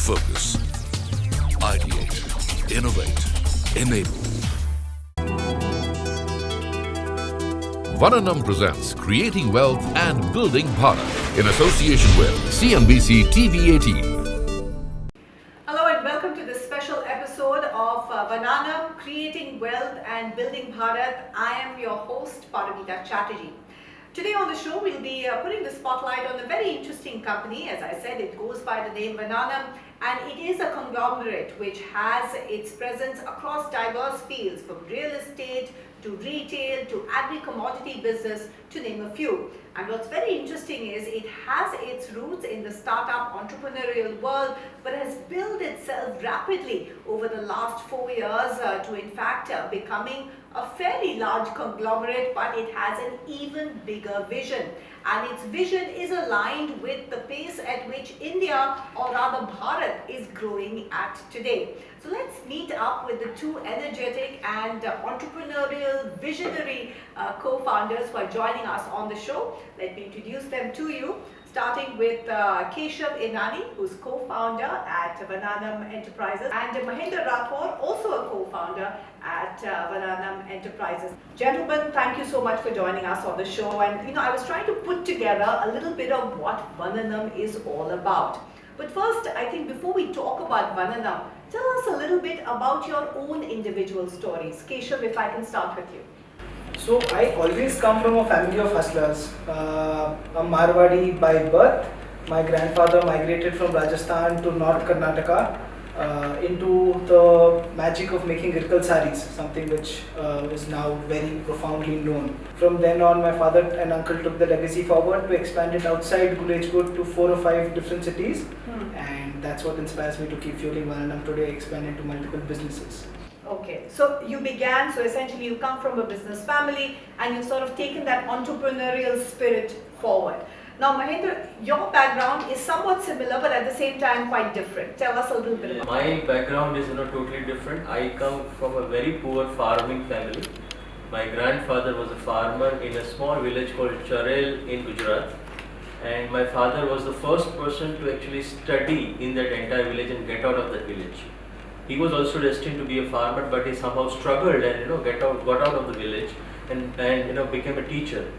Focus. Ideate. Innovate. Enable. Vananam presents Creating Wealth and Building Bharat in association with CNBC-TV18. Hello and welcome to this special episode of Vananam Creating Wealth and Building Bharat. I am your host, Paramita Chatterjee. Today on the show, we'll be putting the spotlight on a very interesting company. As I said, it goes by the name Vananam, and it is a conglomerate which has its presence across diverse fields, from real estate to retail to agri-commodity business, to name a few. And what's very interesting is it has its roots in the startup entrepreneurial world, but has built itself rapidly over the last 4 years to in fact becoming a fairly large conglomerate, but it has an even bigger vision. And its vision is aligned with the pace at which India, or rather Bharat, is growing at today. So let's meet up with the two energetic and entrepreneurial visionary co-founders who are joining us on the show. Let me introduce them to you, starting with Keshav Inani, who's co-founder at Vananam Enterprises, and Mahendra Rathod, also a co-founder at Vananam Enterprises. Gentlemen, thank you so much for joining us on the show. And I was trying to put together a little bit of what Vananam is all about. But first, I think before we talk about Vananam, tell us a little bit about your own individual stories. Keshav, if I can start with you. So I always come from a family of hustlers. A Marwadi by birth. My grandfather migrated from Rajasthan to North Karnataka into the magic of making irkal saris, something which is now very profoundly known. From then on, my father and uncle took the legacy forward to expand it outside Gulejgud to 4 or 5 different cities. And that's what inspires me to keep fueling Vananam today, expand into multiple businesses. Okay, so you began, so essentially you come from a business family and you've sort of taken that entrepreneurial spirit forward. Now Mahendra, your background is somewhat similar but at the same time quite different. Tell us a little bit about it. My background is totally different. I come from a very poor farming family. My grandfather was a farmer in a small village called Charel in Gujarat. And my father was the first person to actually study in that entire village and get out of that village. He was also destined to be a farmer, but he somehow struggled and got out of the village and became a teacher.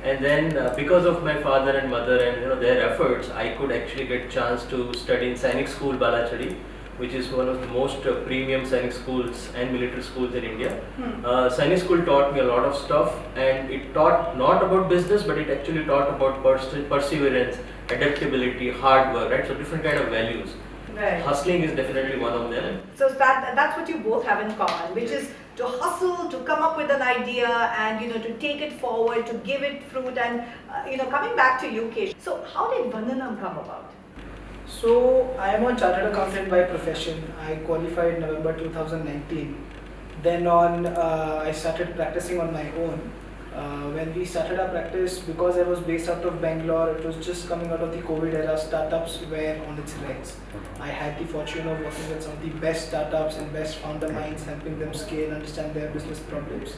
And then because of my father and mother and their efforts, I could actually get chance to study in Sainik School Balachadi, which is one of the most premium Sainik schools and military schools in India. Sainik School taught me a lot of stuff, and it taught not about business, but it actually taught about perseverance, adaptability, hard work, right? So different kind of values. Right. Hustling is definitely one of them. So that's what you both have in common, which is to hustle, to come up with an idea and to take it forward, to give it fruit. And coming back to you, Keshav, so how did Vananam come about? So I am a chartered accountant by profession. I qualified in November 2019. Then on, I started practicing on my own. When we started our practice, because I was based out of Bangalore, it was just coming out of the COVID era, startups were on its legs. I had the fortune of working with some of the best startups and best founder minds, helping them scale, understand their business problems.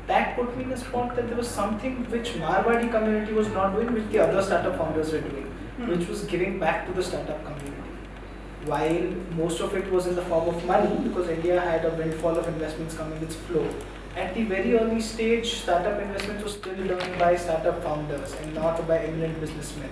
That put me in a spot that there was something which Marwadi community was not doing, which the other startup founders were doing, which was giving back to the startup community. While most of it was in the form of money, because India had a windfall of investments coming its flow. At the very early stage, startup investments were still done by startup founders and not by eminent businessmen.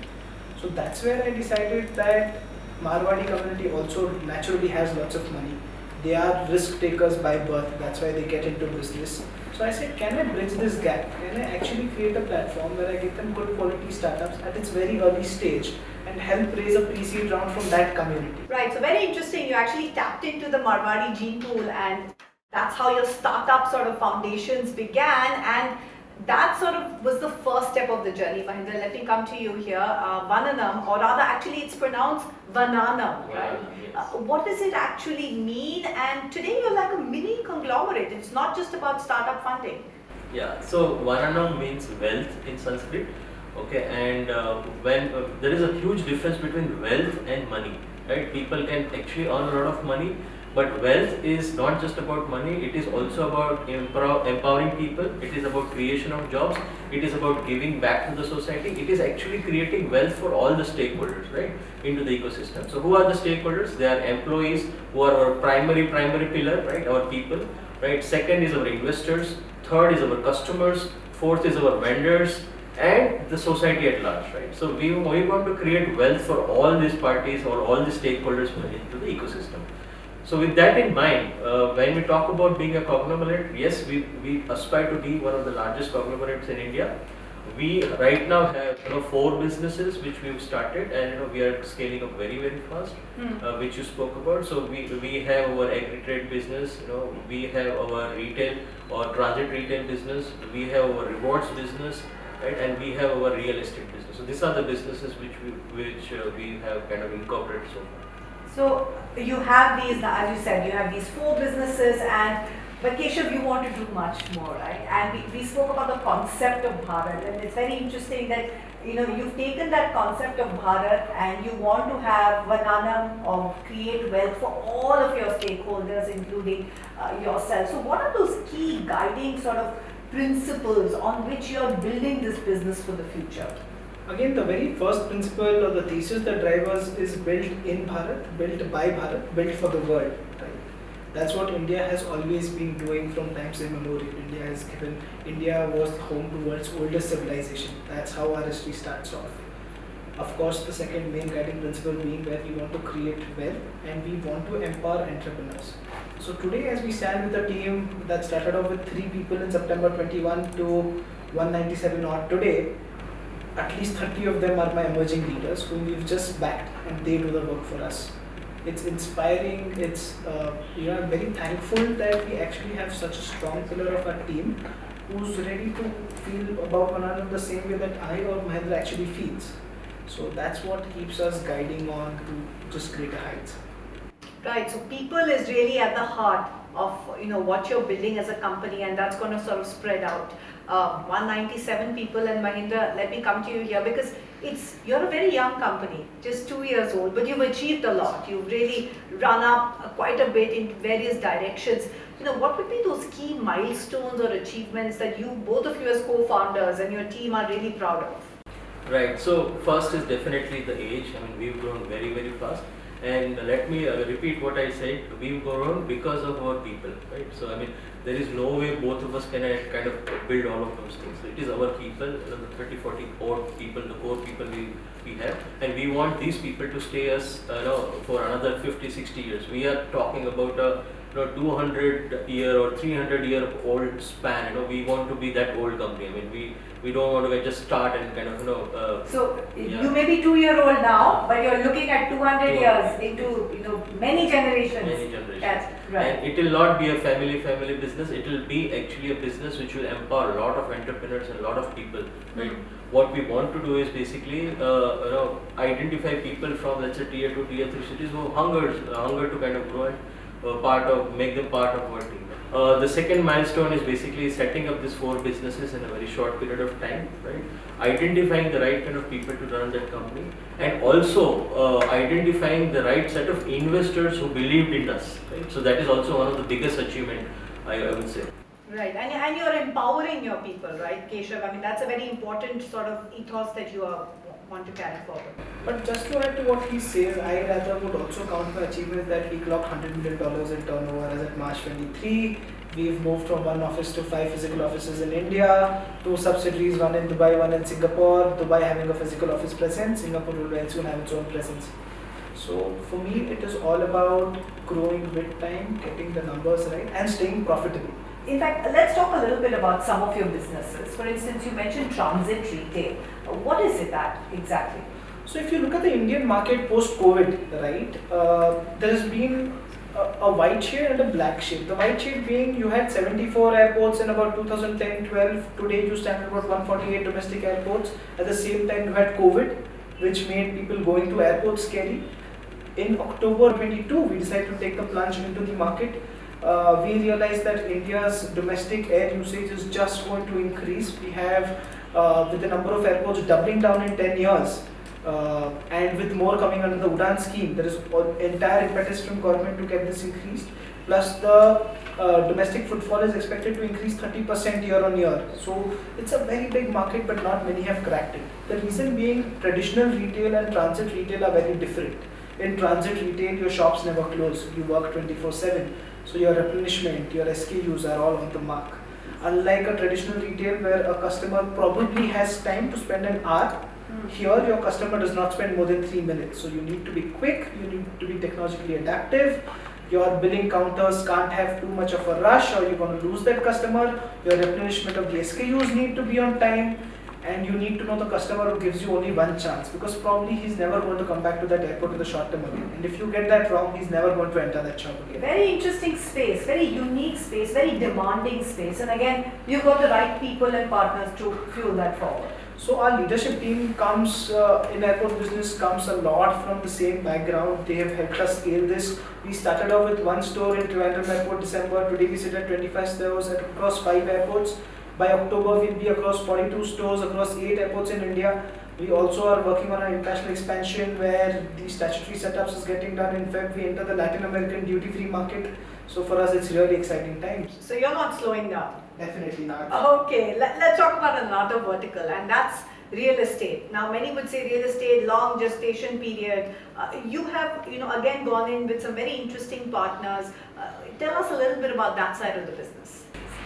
So that's where I decided that Marwadi community also naturally has lots of money. They are risk takers by birth, that's why they get into business. So I said, can I bridge this gap? Can I actually create a platform where I get them good quality startups at its very early stage and help raise a pre-seed round from that community? Right, so very interesting. You actually tapped into the Marwadi gene pool, and that's how your startup sort of foundations began, and that sort of was the first step of the journey. Mahendra, let me come to you here. Vananam, or rather actually it's pronounced Vananam, right? Yes. What does it actually mean? And today you're like a mini conglomerate. It's not just about startup funding. Yeah, so Vananam means wealth in Sanskrit. Okay, and when there is a huge difference between wealth and money, right? People can actually earn a lot of money, But wealth is not just about money, it is also about empowering people, it is about creation of jobs, it is about giving back to the society, it is actually creating wealth for all the stakeholders, right, into the ecosystem. So who are the stakeholders? They are employees, who are our primary pillar, right, our people, right. Second is our investors, third is our customers, fourth is our vendors, and the society at large, right. So we want to create wealth for all these parties or all the stakeholders into the ecosystem. So with that in mind, when we talk about being a conglomerate, yes, we aspire to be one of the largest conglomerates in India. We right now have 4 businesses which we've started, and we are scaling up very fast, which you spoke about. So we have our agri trade business, we have our retail or transit retail business, we have our rewards business, right, and we have our real estate business. So these are the businesses which we have kind of incorporated so far. So you have these, as you said, you have these 4 businesses, but Keshav, you want to do much more, right? And we spoke about the concept of Bharat, and it's very interesting that you've taken that concept of Bharat and you want to have Vananam or create wealth for all of your stakeholders, including yourself. So what are those key guiding sort of principles on which you're building this business for the future? Again, the very first principle or the thesis that drives us is built in Bharat, built by Bharat, built for the world. Right? That's what India has always been doing from times immemorial. India was home to world's oldest civilization. That's how our history starts off. Of course, the second main guiding principle being where we want to create wealth and we want to empower entrepreneurs. So today, as we stand with a team that started off with 3 people in September 21 to 197 odd today, at least 30 of them are my emerging leaders whom we've just backed and they do the work for us. It's inspiring, I'm very thankful that we actually have such a strong pillar of our team who's ready to feel about Vananam the same way that I or Mahendra actually feels. So that's what keeps us guiding on to just greater heights. Right, so people is really at the heart of what you're building as a company, and that's going to sort of spread out. 197 people, and Mahendra, let me come to you here because you're a very young company, just 2 years old, but you've achieved a lot. You've really run up quite a bit in various directions. What would be those key milestones or achievements that both of you as co-founders and your team are really proud of? Right, so first is definitely the age. We've grown very fast. And let me repeat what I said, we've grown because of our people, right? So there is no way both of us can kind of build all of those things. So it is our people, the 30-40 core people, the core people we have, and we want these people to stay us for another 50-60 years. We are talking about a 200-year or 300-year old span. We want to be that old company. We don't want to just start and kind of So you may be 2-year-old now, but you're looking at 200 years into many generations. Many generations. That's right. And it will not be a family business. It will be actually a business which will empower a lot of entrepreneurs and a lot of people. Right. What we want to do is basically identify people from, let's say, tier 2, tier 3 cities who hunger to kind of grow and make them part of our team. The second milestone is basically setting up these 4 businesses in a very short period of time, right? Identifying the right kind of people to run that company, and also identifying the right set of investors who believed in us, right? So that is also one of the biggest achievement, I would say. Right, and you're empowering your people, right, Keshav? that's a very important sort of ethos that you want to carry forward. But just to add to what he says, I rather would also count my achievements that we clocked $100 million in turnover as at March 23. We've moved from 1 office to 5 physical offices in India, 2 subsidiaries, 1 in Dubai, 1 in Singapore. Dubai having a physical office presence, Singapore will very soon have its own presence. So for me, it is all about growing with time, getting the numbers right, and staying profitable. In fact, let's talk a little bit about some of your businesses. For instance, you mentioned transit retail. What is it that exactly? So if you look at the Indian market post-COVID, right, there has been a white shade and a black shade. The white shade being you had 74 airports in about 2010-12. Today you stand at about 148 domestic airports. At the same time you had COVID, which made people going to airports scary. In October 22, we decided to take the plunge into the market. We realized that India's domestic air usage is just going to increase. We have, with the number of airports doubling down in 10 years, and with more coming under the Udan scheme, there is entire impetus from government to get this increased. Plus the domestic footfall is expected to increase 30% year on year. So it's a very big market, but not many have cracked it. The reason being traditional retail and transit retail are very different. In transit retail, your shops never close. You work 24/7. So your replenishment, your SKUs are all on the mark. Unlike a traditional retail where a customer probably has time to spend an hour, here your customer does not spend more than 3 minutes. So you need to be quick, you need to be technologically adaptive. Your billing counters can't have too much of a rush or you're going to lose that customer. Your replenishment of the SKUs need to be on time, and you need to know the customer who gives you only one chance, because probably he's never going to come back to that airport in the short term again. And if you get that wrong, he's never going to enter that shop again. Very interesting space, very unique space, very demanding space. And again, you've got the right people and partners to fuel that forward. So our leadership team comes in airport business comes a lot from the same background. They have helped us scale this. We started off with one store in Trivandrum Airport December. Today we sit at 25 stores across 5 airports. By October we'll be across 42 stores across 8 airports in India. We also are working on an international expansion where the statutory setups is getting done. In fact, we enter the Latin American duty-free market. So for us, it's really exciting times. So you're not slowing down? Definitely not. Okay, let's talk about another vertical, and that's real estate. Now, many would say real estate, long gestation period. You have, again gone in with some very interesting partners. Tell us a little bit about that side of the business.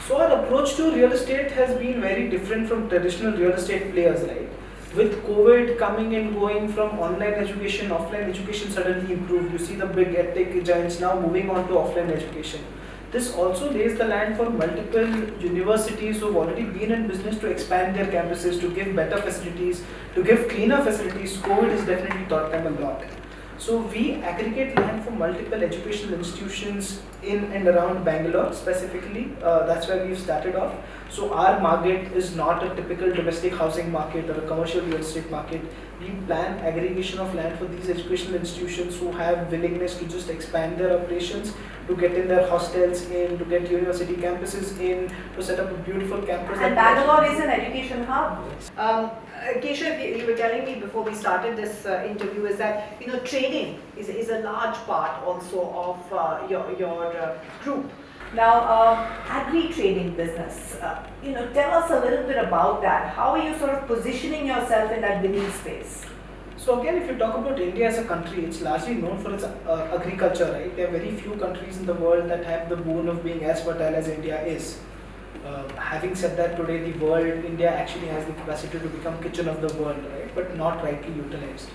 So our approach to real estate has been very different from traditional real estate players, right? With COVID coming and going from online education, offline education suddenly improved. You see the big edtech giants now moving on to offline education. This also lays the land for multiple universities who have already been in business to expand their campuses, to give better facilities, to give cleaner facilities. COVID has definitely taught them a lot. So we aggregate land for multiple educational institutions in and around Bangalore specifically. That's where we've started off. So our market is not a typical domestic housing market or a commercial real estate market. We plan aggregation of land for these educational institutions who have willingness to just expand their operations, to get in their hostels in, to get university campuses in, to set up a beautiful campus. And Bangalore is an education hub. Keshav, you were telling me before we started this interview is that trading is a large part also of your group. Now, agri-trading business, tell us a little bit about that. How are you sort of positioning yourself in that winning space? So again, if you talk about India as a country, it's largely known for its agriculture, right? There are very few countries in the world that have the boon of being as fertile as India is. Having said that, today the world, India actually has the capacity to become kitchen of the world, right? But not rightly utilized.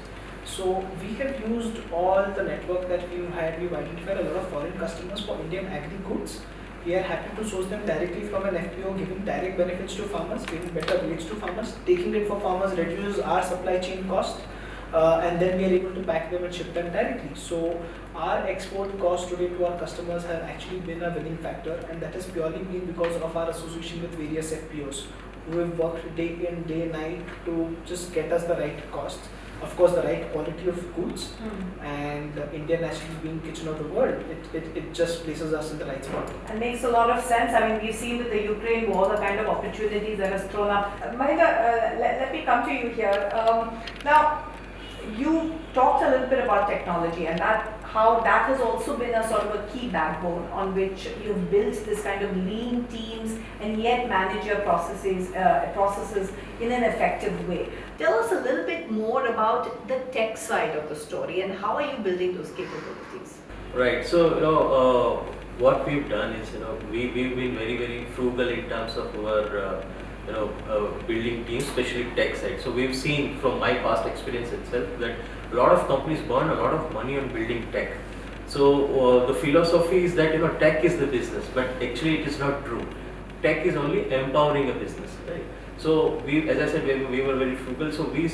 So we have used all the network that we've had. We've identified a lot of foreign customers for Indian agri goods. We are happy to source them directly from an FPO, giving direct benefits to farmers, giving better rates to farmers. Taking it for farmers reduces our supply chain cost, and then we are able to pack them and ship them directly. So our export cost today to our customers have actually been a winning factor, and that has purely been because of our association with various FPOs who have worked day in, day night to just get us the right cost. Of course, the right quality of goods, and India naturally being kitchen of the world, it just places us in the right spot. It makes a lot of sense. I mean, we've seen with the Ukraine war the kind of opportunities that has thrown up. Mahendra, let me come to you here. Now, you talked a little bit about technology and how that has also been a sort of a key backbone on which you've built this kind of lean teams and yet manage your processes in an effective way. Tell us a little bit more about the tech side of the story and how are you building those capabilities? Right. So what we've done is we've been very, very frugal in terms of our building teams, especially tech side. So we've seen from my past experience itself that a lot of companies burn a lot of money on building tech. So the philosophy is that tech is the business, but actually it is not true. Tech is only empowering a business, right? So we, as I said, we were very frugal. So we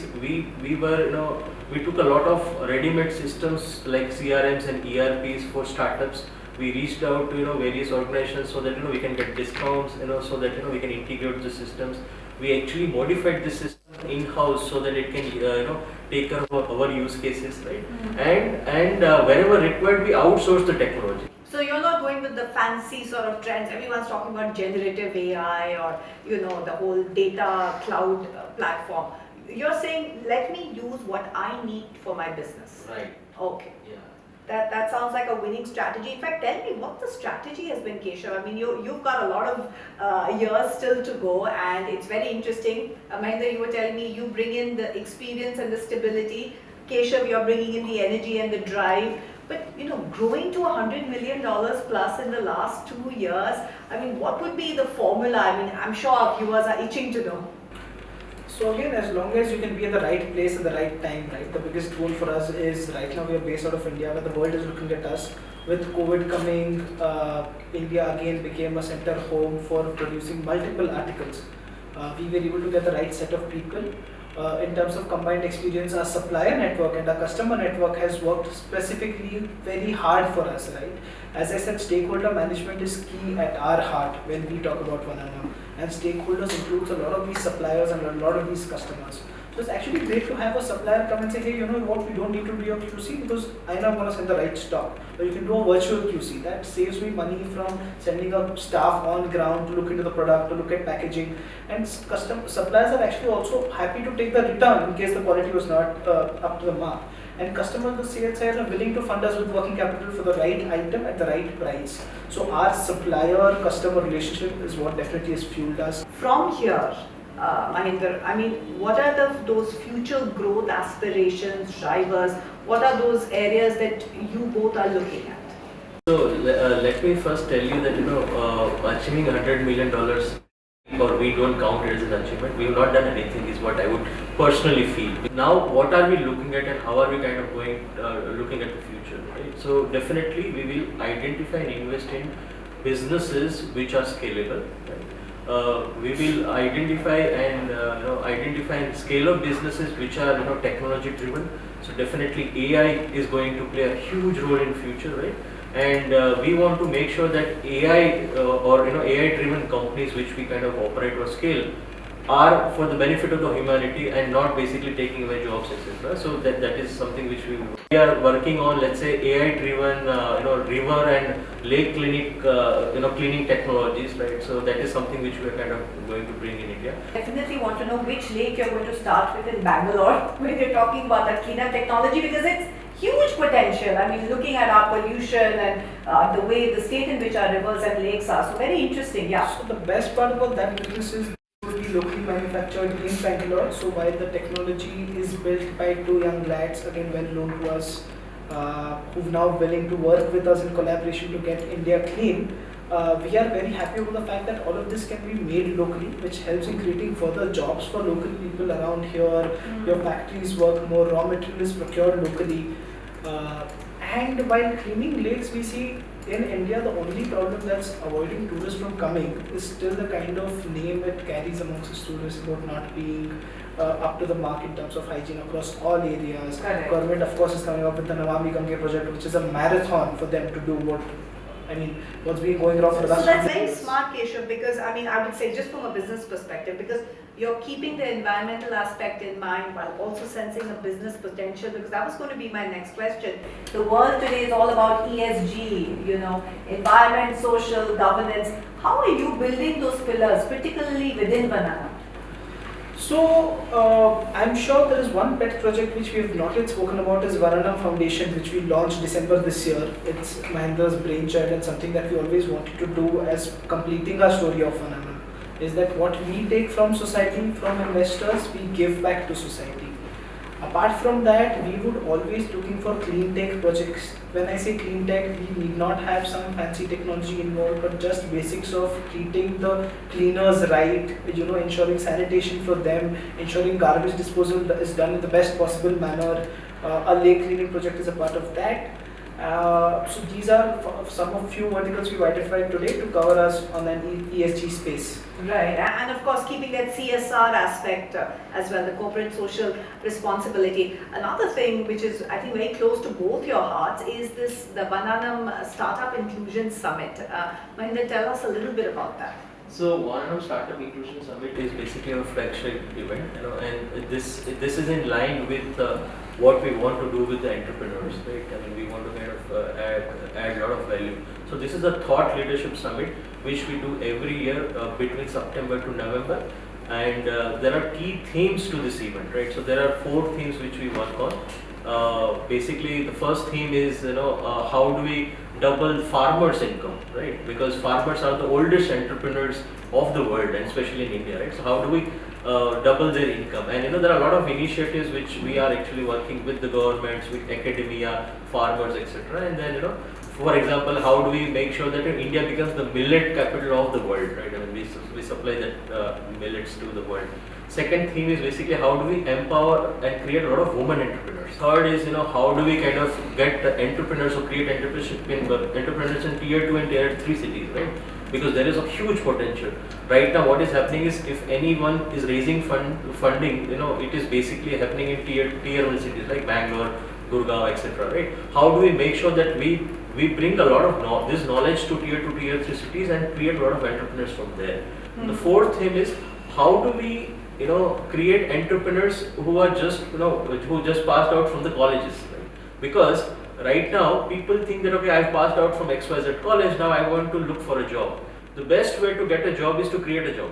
took a lot of ready-made systems like CRMs and ERPs for startups. We reached out to various organizations so that we can get discounts, so that we can integrate the systems. We actually modified the system in-house so that it can take care of our use cases, right? And wherever required, we outsource the technology. So you're not going with the fancy sort of trends. Everyone's talking about generative AI or the whole data cloud platform. you're saying, let me use what I need for my business. Right. Okay. Yeah. That sounds like a winning strategy. In fact, tell me what the strategy has been, Keshav. I mean, you've got a lot of years still to go, and it's very interesting. Mahendra, you were telling me you bring in the experience and the stability. Keshav, you're bringing in the energy and the drive. But growing to $100 million plus in the last 2 years, I mean, what would be the formula? I mean, I'm sure our viewers are itching to know. So again, as long as you can be at the right place at the right time, right? The biggest goal for us is right now we are based out of India, where the world is looking at us. With COVID coming, India again became a center home for producing multiple articles. We were able to get the right set of people. In terms of combined experience, our supplier network and our customer network has worked specifically very hard for us, right? As I said, stakeholder management is key at our heart when we talk about Vananam. And stakeholders includes a lot of these suppliers and a lot of these customers. So it's actually great to have a supplier come and say, hey, you know what, we don't need to do your QC because I know I'm going to send the right stock. But you can do a virtual QC. That saves me money from sending a staff on ground to look into the product, to look at packaging. And suppliers are actually also happy to take the return in case the quality was not up to the mark. And customers on the sales side are willing to fund us with working capital for the right item at the right price. So our supplier-customer relationship is what definitely has fueled us. From here, Mahendra, I mean, what are those future growth aspirations, drivers? What are those areas that you both are looking at? So let me first tell you that achieving $100 million, or we don't count it as an achievement. We have not done anything, is what I would personally feel. Now, what are we looking at, and how are we kind of going looking at the future? Right? So definitely, we will identify and invest in businesses which are scalable. Right? We will identify and scale up businesses which are technology driven. So definitely AI is going to play a huge role in future, right? And we want to make sure that AI or AI driven companies which we kind of operate or scale are for the benefit of the humanity and not basically taking away jobs, etc. So that is something which we are working on. Let's say AI driven river and lake clinic cleaning technologies, right? So that is something which we are kind of going to bring in India. Definitely want to know which lake you're going to start with in Bangalore when you're talking about that cleanup technology, because it's huge potential. I mean, looking at our pollution and the way the state in which our rivers and lakes are. So very interesting, yeah. So the best part about that business is locally manufactured in Bangalore. So while the technology is built by two young lads, again well known to us, who've now willing to work with us in collaboration to get India clean, we are very happy with the fact that all of this can be made locally, which helps in creating further jobs for local people around here. Your factories work more, raw material is procured locally. And while cleaning lakes, we see in India the only problem that's avoiding tourists from coming is still the kind of name it carries amongst its tourists about not being up to the mark in terms of hygiene across all areas. Correct. Government of course is coming up with the Namami Gange project, which is a marathon for them to do what's been going wrong for the last So that's 20 very years. smart, Keshav, because I mean, I would say just from a business perspective, because you're keeping the environmental aspect in mind while also sensing a business potential, because that was going to be my next question. The world today is all about ESG, environment, social, governance. How are you building those pillars, particularly within Vananam? So, I'm sure there is one pet project which we have not yet spoken about is Vananam Foundation, which we launched December this year. It's Mahendra's brainchild and something that we always wanted to do as completing our story of Vananam. Is that what we take from society, from investors, we give back to society. Apart from that, we would always looking for clean tech projects. When I say clean tech, we need not have some fancy technology involved, but just basics of treating the cleaners right, ensuring sanitation for them, ensuring garbage disposal is done in the best possible manner. A lake cleaning project is a part of that. So these are some of few verticals we've identified today to cover us on an ESG space. Right, and of course keeping that CSR aspect as well, the corporate social responsibility. Another thing which is I think very close to both your hearts is the Vananam Startup Inclusion Summit. Mahendra, tell us a little bit about that. So Vananam Startup Inclusion Summit is basically a flagship event, and this is in line with what we want to do with the entrepreneurs, right? I mean, we want to kind of add a lot of value. So this is a thought leadership summit which we do every year between September to November, And there are key themes to this event, right? So there are 4 themes which we work on. Basically, the first theme is, how do we double farmers' income, right? Because farmers are the oldest entrepreneurs of the world, and especially in India, right? So how do we double their income? And there are a lot of initiatives which we are actually working with the governments, with academia, farmers, etc. And then, for example, how do we make sure that India becomes the millet capital of the world, right? I mean, we supply that millets to the world. Second theme is basically how do we empower and create a lot of women entrepreneurs. Third is, how do we kind of get entrepreneurs or create entrepreneurs in tier 2 and tier 3 cities, right? Because there is a huge potential. Right now what is happening is, if anyone is raising funding, it is basically happening in tier 1 cities like Bangalore, Gurgaon, etc. Right? How do we make sure that we bring a lot of this knowledge to tier 2, tier 3 cities and create a lot of entrepreneurs from there. The fourth thing is, how do we create entrepreneurs who are just who just passed out from the colleges, right? Because right now people think that, okay, I've passed out from XYZ college, now I want to look for a job. The best way to get a job is to create a job,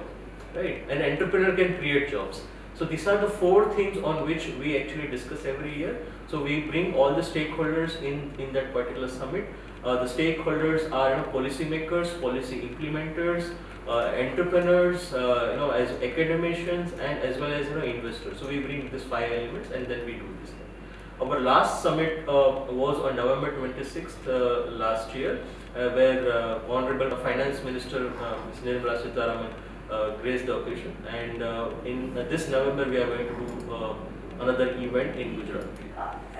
right? An entrepreneur can create jobs. So these are the 4 themes on which we actually discuss every year. So we bring all the stakeholders in that particular summit. The stakeholders are policymakers, policy implementers, entrepreneurs, as academicians, and as well as investors. So we bring these 5 elements and then we do this thing. Our last summit was on November 26th last year, where Honorable Finance Minister Ms. Nirmala Sitharaman graced the occasion, and in this November we are going to do another event in Gujarat.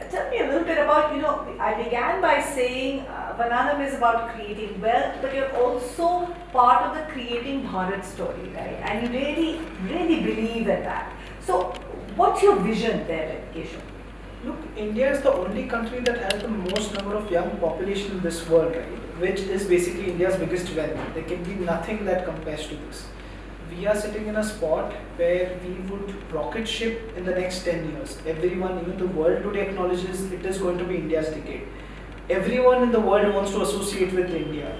Tell me a little bit about, I began by saying Vananam is about creating wealth, but you're also part of the Creating Bharat story, right? And you really, really believe in that. So what's your vision there, Keshav? Look, India is the only country that has the most number of young population in this world, right? Which is basically India's biggest wealth. There can be nothing that compares to this. We are sitting in a spot where we would rocket ship in the next 10 years. Everyone, even the world today, acknowledges it is going to be India's decade. Everyone in the world wants to associate with India.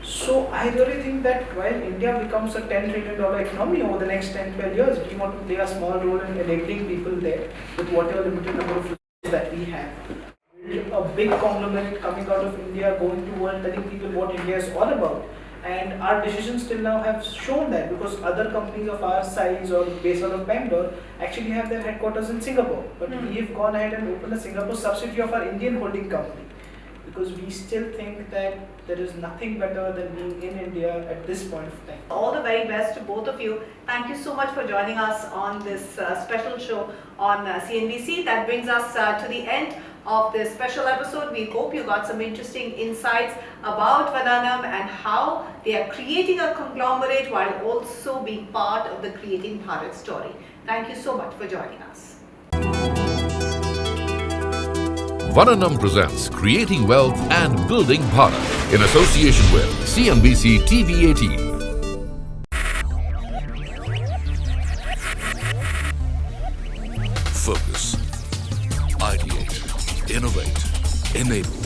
So I really think that while India becomes a $10 trillion economy over the next 10-12 years, we want to play a small role in enabling people there with whatever limited number of resources that we have. A big conglomerate coming out of India, going to world, telling people what India is all about. And our decisions till now have shown that, because other companies of our size or based out of Bangalore actually have their headquarters in Singapore. But we have gone ahead and opened a Singapore subsidiary of our Indian holding company, because we still think that there is nothing better than being in India at this point of time. All the very best to both of you. Thank you so much for joining us on this special show on CNBC. That brings us to the end of this special episode. We hope you got some interesting insights about Vananam and how they are creating a conglomerate while also being part of the Creating Bharat story. Thank you so much for joining us. Vananam presents Creating Wealth and Building Bharat in association with CNBC-TV18. Focus, ideate, innovate, enable.